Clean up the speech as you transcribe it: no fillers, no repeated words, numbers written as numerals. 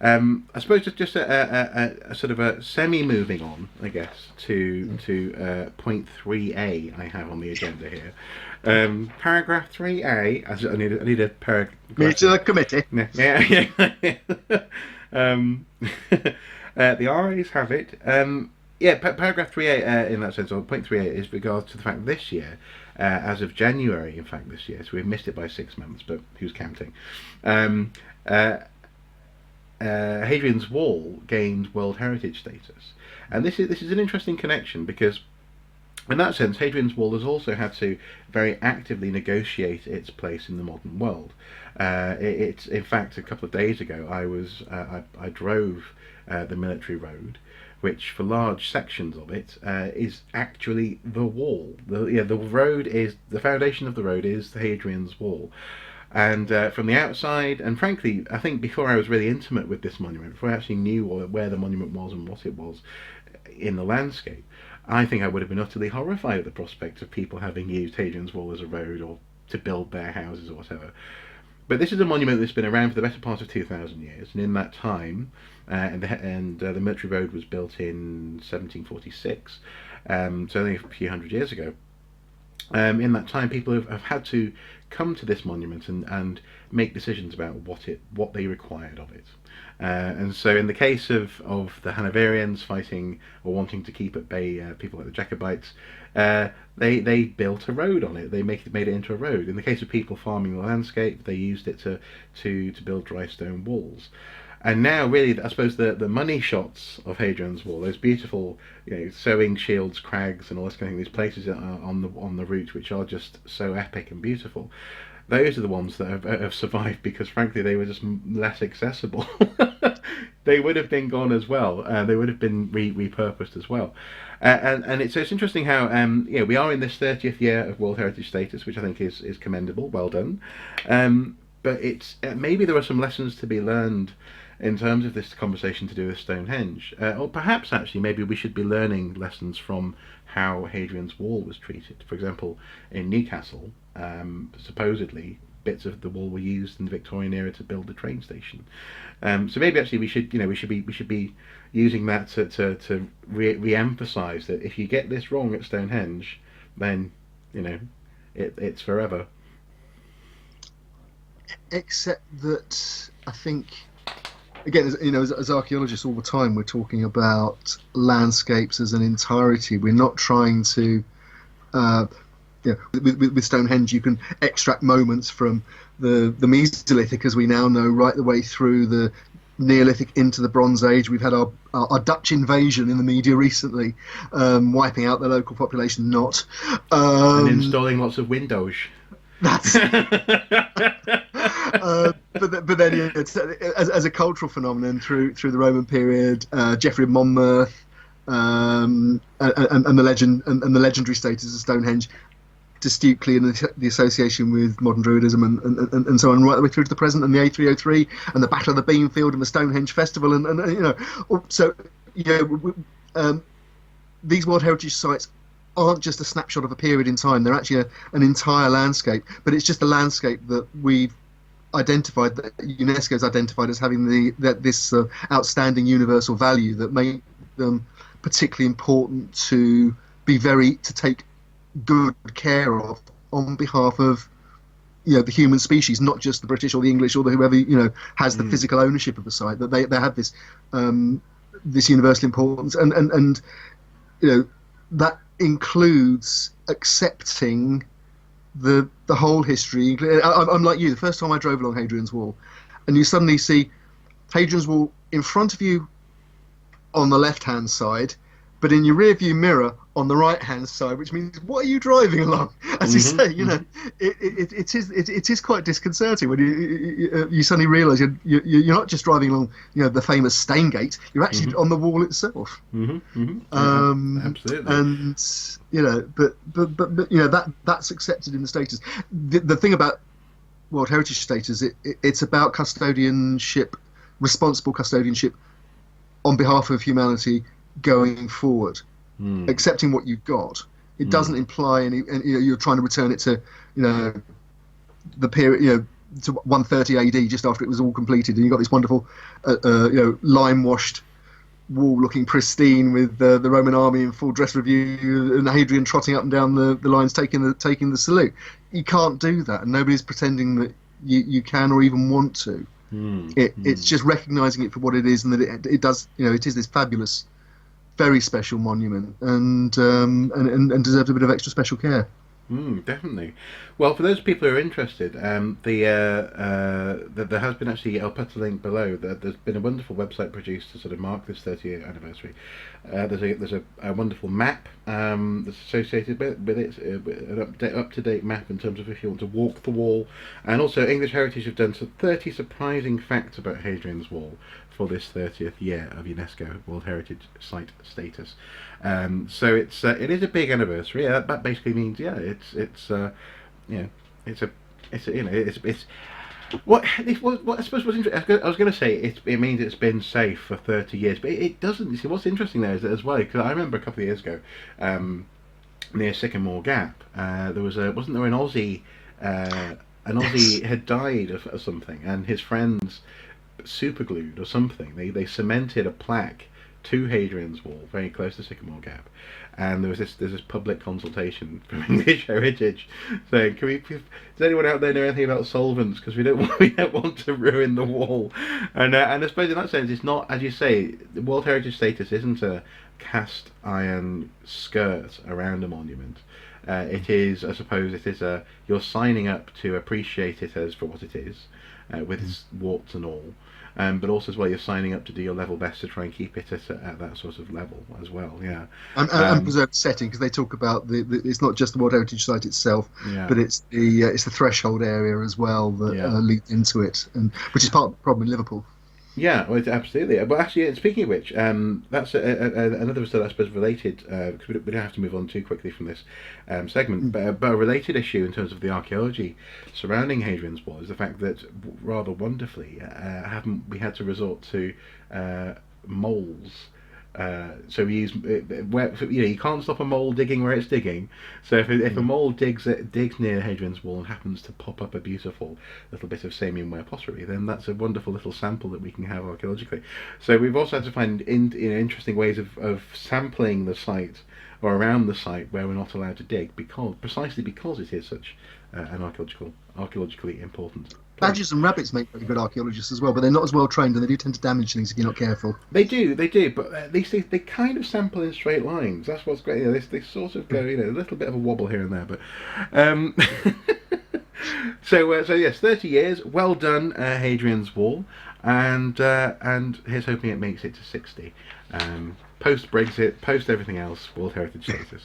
I suppose just a sort of a semi moving on, I guess, to point 3A I have on the agenda here. Paragraph 3A. I need a Me paragraph. to the committee. Yeah. The R's have it. Yeah, paragraph 3A in that sense, or point 3A, is regards to the fact this year, as of January, in fact, this year, so we've missed it by 6 months, but who's counting? Um, uh, Hadrian's Wall gained World Heritage status, and this is an interesting connection because, in that sense, Hadrian's Wall has also had to very actively negotiate its place in the modern world. It's in fact a couple of days ago I drove the military road, which for large sections of it is actually the wall. The road is the foundation of the road is the Hadrian's Wall, and from the outside, and frankly, I think before I was really intimate with this monument, before I actually knew where the monument was and what it was in the landscape, I think I would have been utterly horrified at the prospect of people having used Hadrian's Wall as a road or to build their houses or whatever. But this is a monument that's been around for the better part of 2,000 years, and in that time, the military road was built in 1746, so only a few hundred years ago. In that time, people have had to come to this monument and make decisions about what they required of it. And so, in the case of the Hanoverians fighting or wanting to keep at bay people like the Jacobites, they built a road on it. They made it into a road. In the case of people farming the landscape, they used it to build dry stone walls. And now, really, I suppose the money shots of Hadrian's Wall, those beautiful, sowing shields, crags, and all this kind of thing, these places on the route which are just so epic and beautiful. Those are the ones that have survived because, frankly, they were just less accessible. They would have been gone as well. They would have been repurposed as well. It's interesting how we are in this 30th year of World Heritage status, which I think is commendable. Well done. But it's maybe there are some lessons to be learned in terms of this conversation to do with Stonehenge, or perhaps actually maybe we should be learning lessons from how Hadrian's Wall was treated. For example, in Newcastle, supposedly bits of the wall were used in the Victorian era to build the train station. So maybe actually we should be using that to re-emphasise that if you get this wrong at Stonehenge, then it's forever. Except that I think, again, as archaeologists all the time, we're talking about landscapes as an entirety. We're not trying to, with Stonehenge, you can extract moments from the Mesolithic, as we now know, right the way through the Neolithic into the Bronze Age. We've had our Dutch invasion in the media recently, wiping out the local population, And installing lots of windows. That's but then it's, as a cultural phenomenon through the Roman period, Geoffrey of Monmouth, and the legend and the legendary status of Stonehenge, distinctly in the association with modern Druidism and so on, right the way through to the present, and the A303 and the Battle of the Beanfield and the Stonehenge Festival, these World Heritage sites aren't just a snapshot of a period in time. They're actually an entire landscape, but it's just a landscape that we've identified, that UNESCO's identified as having this outstanding universal value that make them particularly important to take good care of on behalf of the human species, not just the British or the English or whoever has the physical ownership of the site. That they have this this universal importance, and that includes accepting the whole history. I'm like you. The first time I drove along Hadrian's Wall, and you suddenly see Hadrian's Wall in front of you on the left-hand side, but in your rear-view mirror on the right-hand side, which means, what are you driving along? As you say, it is quite disconcerting when you suddenly realise you're not just driving along, the famous Staingate. You're actually on the wall itself. Absolutely. And but that's accepted in the status. The thing about World Heritage status, it's about custodianship, responsible custodianship on behalf of humanity going forward. Accepting what you've got. It doesn't imply any, you're trying to return it to, the period, to 130 AD, just after it was all completed, and you got this wonderful, lime washed wall looking pristine with the Roman army in full dress review and Hadrian trotting up and down the lines taking the salute. You can't do that, and nobody's pretending that you can or even want to. It's just recognising it for what it is, and that it does, it is this fabulous, very special monument, and deserves a bit of extra special care. Definitely. Well, for those people who are interested, there has been actually, I'll put a link below. There's been a wonderful website produced to sort of mark this 30th anniversary. There's a wonderful map that's associated with it, an up-to-date map in terms of if you want to walk the wall, and also English Heritage have done 30 surprising facts about Hadrian's Wall for this 30th year of UNESCO World Heritage Site status. So it is a big anniversary. That basically means what I suppose what's interesting. I was going to say it means it's been safe for 30 years, but it doesn't. You see, what's interesting there is that as well, because I remember a couple of years ago, near Sycamore Gap, there was wasn't there an Aussie had died of something, and his friends superglued or something. They cemented a plaque to Hadrian's Wall very close to Sycamore Gap, and there's this public consultation from English Heritage saying, does anyone out there know anything about solvents, because we don't want to ruin the wall. And I suppose in that sense it's not, as you say, the World Heritage status isn't a cast iron skirt around a monument. It is, I suppose, you're signing up to appreciate it as for what it is, with its warts and all. But also as well, you're signing up to do your level best to try and keep it at that sort of level as well. Yeah, and preserve setting, because they talk about it's not just the World Heritage Site itself, but it's the threshold area as well that leads into it, and which is part of the problem in Liverpool. Yeah, well, absolutely. But actually, speaking of which, that's another sort of, I suppose, related, because we don't have to move on too quickly from this segment, but a related issue in terms of the archaeology surrounding Hadrian's Wall is the fact that, rather wonderfully, haven't we had to resort to moles. So we use you can't stop a mole digging where it's digging. So if a mole digs near Hadrian's Wall and happens to pop up a beautiful little bit of Samian ware pottery, then that's a wonderful little sample that we can have archaeologically. So we've also had to find interesting ways of sampling the site or around the site where we're not allowed to dig, precisely because it is such an archaeologically important place. Badgers and rabbits make very good archaeologists as well, but they're not as well trained, and they do tend to damage things if you're not careful. They do, but at least they kind of sample in straight lines. That's what's great. They sort of go, a little bit of a wobble here and there, but so yes, 30 years, well done, Hadrian's Wall, and here's hoping it makes it to 60. Post Brexit, post everything else, World Heritage status.